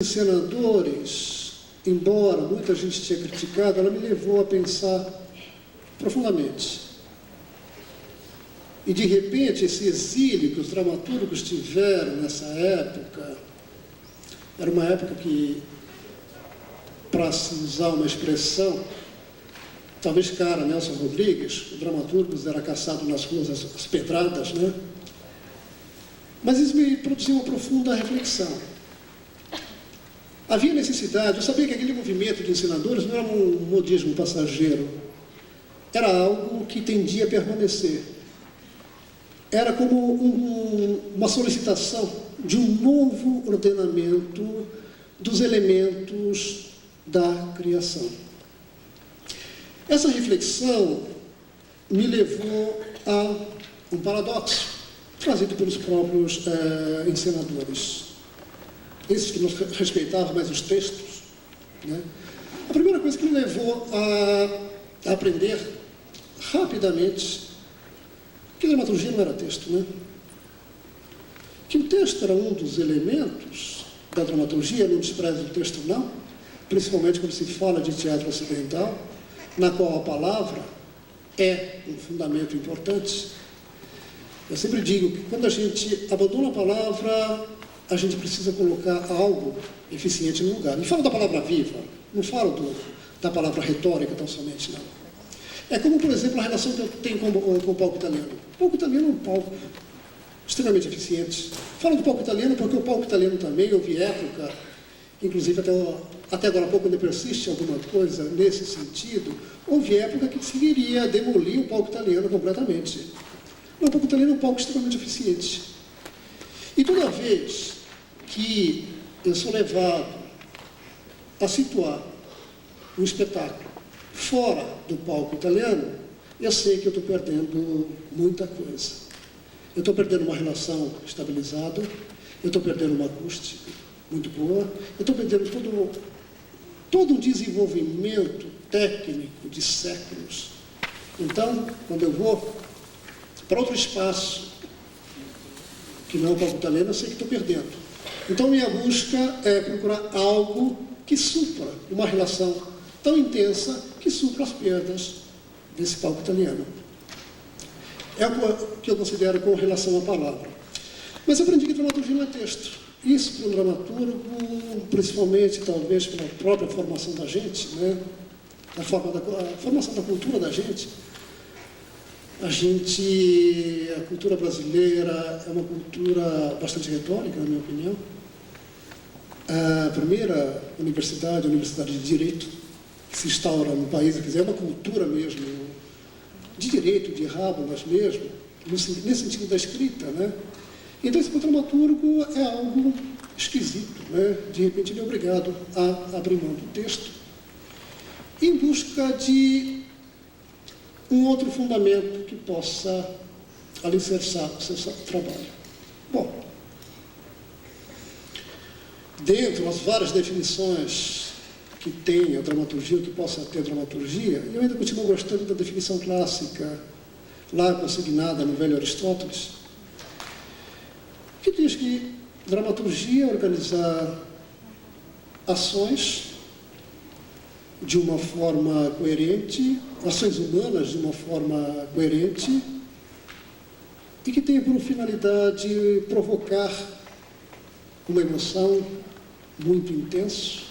Senadores, embora muita gente tenha criticado, ela me levou a pensar profundamente. E, de repente, esse exílio que os dramaturgos tiveram nessa época, era uma época que, para se usar uma expressão, talvez cara, Nelson Rodrigues, os dramaturgos eram caçados nas ruas às pedradas, né? Mas isso me produziu uma profunda reflexão. Havia necessidade, eu sabia que aquele movimento de ensinadores não era um modismo passageiro, era algo que tendia a permanecer. Era como uma solicitação de um novo ordenamento dos elementos da criação. Essa reflexão me levou a um paradoxo, trazido pelos próprios ensinadores. Esses que não respeitavam mais os textos, né? A primeira coisa que me levou a aprender rapidamente que dramaturgia não era texto, né? Que o texto era um dos elementos da dramaturgia, não desprezo o texto não, principalmente quando se fala de teatro ocidental, na qual a palavra é um fundamento importante. Eu sempre digo que quando a gente abandona a palavra, a gente precisa colocar algo eficiente no lugar. Não falo da palavra viva, não falo da palavra retórica tão somente, não. É como, por exemplo, a relação que eu tenho com o palco italiano. O palco italiano é um palco extremamente eficiente. Falo do palco italiano porque o palco italiano também, houve época, inclusive até agora há pouco ainda persiste alguma coisa nesse sentido, houve época que se iria demolir o palco italiano completamente. Mas o palco italiano é um palco extremamente eficiente. E toda vez que eu sou levado a situar um espetáculo fora do palco italiano, eu sei que eu estou perdendo muita coisa. Eu estou perdendo uma relação estabilizada, eu estou perdendo uma acústica muito boa, eu estou perdendo todo um desenvolvimento técnico de séculos. Então, quando eu vou para outro espaço, que não é o palco italiano, eu sei que estou perdendo. Então, minha busca é procurar algo que supra uma relação tão intensa que supra as perdas desse palco italiano. É o que eu considero com relação à palavra. Mas eu aprendi que dramaturgia não é texto. Isso para um dramaturgo, principalmente, talvez, pela própria formação da gente, né? A formação da cultura da gente. A cultura brasileira é uma cultura bastante retórica, na minha opinião. A primeira universidade, a Universidade de Direito, que se instaura no país, quer dizer, é uma cultura mesmo, de direito, de rábulas mesmo, nesse sentido da escrita, né? Então, esse dramaturgo é algo esquisito, né? De repente, ele é obrigado a abrir mão do texto em busca de um outro fundamento que possa alicerçar o seu trabalho. Bom, dentro das várias definições que tem a dramaturgia, o que possa ter dramaturgia, eu ainda continuo gostando da definição clássica, lá consignada no velho Aristóteles, que diz que dramaturgia é organizar ações de uma forma coerente, ações humanas de uma forma coerente, e que tem por finalidade provocar uma emoção muito intensa,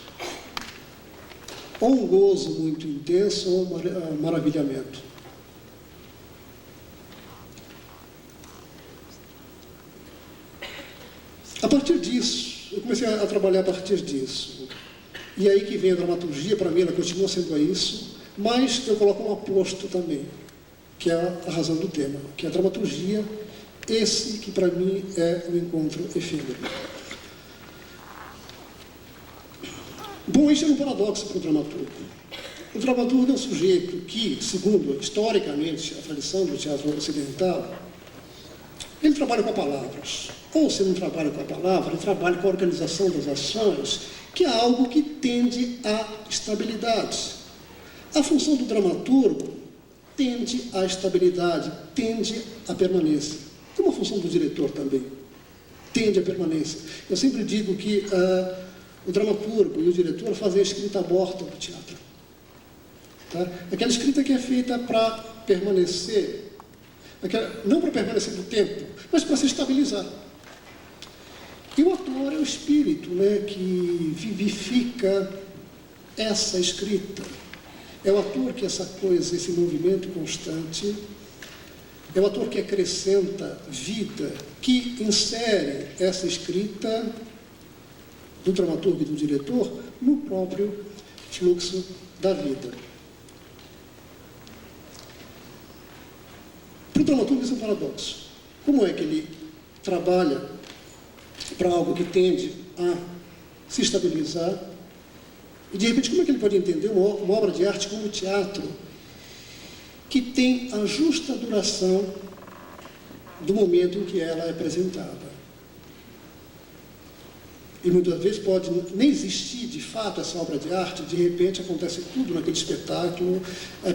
ou um gozo muito intenso, ou um maravilhamento. A partir disso, eu comecei a trabalhar a partir disso. E aí que vem a dramaturgia, para mim ela continua sendo isso, mas eu coloco um aposto também, que é a razão do tema, que é a dramaturgia, esse que para mim é o encontro efêmero. Bom, isso é um paradoxo para o dramaturgo. O dramaturgo é um sujeito que, segundo historicamente a tradição do teatro ocidental, ele trabalha com palavras. Ou se não trabalha com a palavra, ele trabalha com a organização das ações, que é algo que tende à estabilidade. A função do dramaturgo tende à estabilidade, tende à permanência. Como a função do diretor também tende à permanência. Eu sempre digo que o dramaturgo e o diretor fazem a escrita morta do teatro. Tá? Aquela escrita que é feita para permanecer, não para permanecer no tempo, mas para se estabilizar. E o ator é o espírito, né, que vivifica essa escrita. É o ator que essa coisa, esse movimento constante, é o ator que acrescenta vida, que insere essa escrita do dramaturgo e do diretor no próprio fluxo da vida. Para o dramaturgo isso é um paradoxo. Como é que ele trabalha para algo que tende a se estabilizar? E, de repente, como é que ele pode entender uma obra de arte como o teatro, que tem a justa duração do momento em que ela é apresentada? E muitas vezes pode nem existir, de fato, essa obra de arte, de repente acontece tudo naquele espetáculo,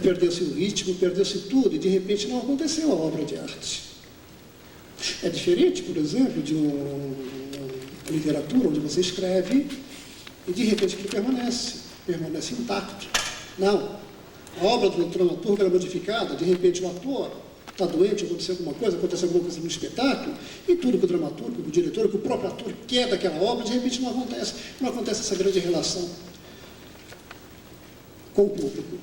perdeu-se o ritmo, perdeu-se tudo, e de repente não aconteceu a obra de arte. É diferente, por exemplo, de uma literatura onde você escreve e de repente aquilo permanece intacto. Não. A obra do dramaturgo era modificada, de repente o ator está doente, aconteceu alguma coisa no espetáculo, e tudo que o dramaturgo, que o diretor, que o próprio ator quer daquela obra, de repente não acontece essa grande relação com o público.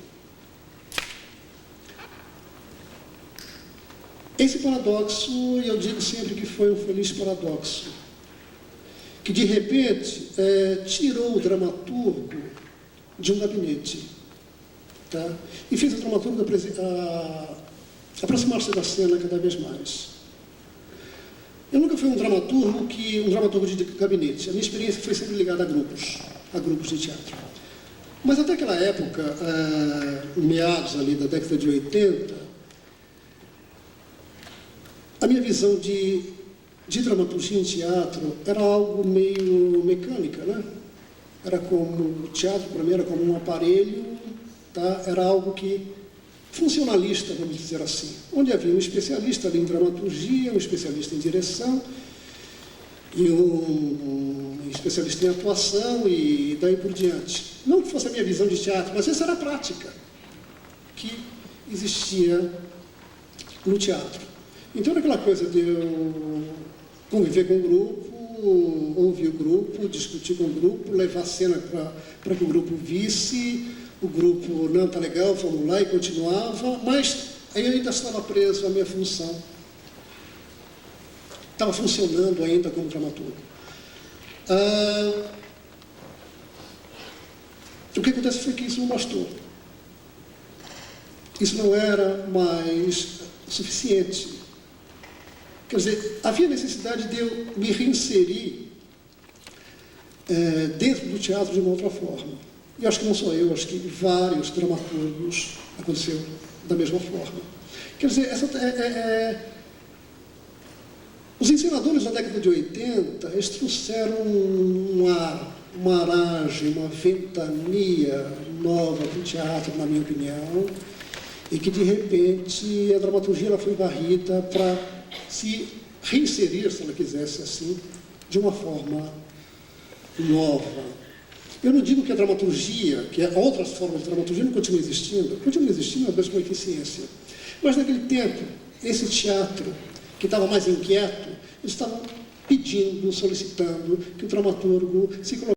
Esse paradoxo, eu digo sempre que foi um feliz paradoxo, que de repente tirou o dramaturgo de um gabinete, tá? E fez o dramaturgo aproximar-se da cena cada vez mais. Eu nunca fui um dramaturgo de gabinete. A minha experiência foi sempre ligada a grupos de teatro. Mas até aquela época, meados ali da década de 80, a minha visão de dramaturgia em teatro era algo meio mecânica, né? Era como o teatro, para mim, era como um aparelho, tá? Era algo funcionalista, vamos dizer assim, onde havia um especialista ali em dramaturgia, um especialista em direção, e um especialista em atuação, e daí por diante. Não que fosse a minha visão de teatro, mas essa era a prática que existia no teatro. Então era aquela coisa de eu conviver com o grupo, ouvir o grupo, discutir com o grupo, levar a cena para que o grupo visse, o grupo, não, tá legal, vamos lá, e continuava, mas aí eu ainda estava preso à minha função. Estava funcionando ainda como dramaturgo. O que acontece foi que isso não bastou. Isso não era mais suficiente. Quer dizer, havia necessidade de eu me reinserir dentro do teatro de uma outra forma. E acho que não só eu, acho que vários dramaturgos aconteceu da mesma forma. Quer dizer, os ensinadores da década de 80, eles trouxeram uma aragem, uma ventania nova para o teatro, na minha opinião, e que, de repente, a dramaturgia ela foi varrida para se reinserir, se ela quisesse assim, de uma forma nova. Eu não digo que a dramaturgia, que outras formas de dramaturgia não continuam existindo, às vezes com eficiência. Mas naquele tempo, esse teatro, que estava mais inquieto, eles estavam pedindo, solicitando que o dramaturgo se colocasse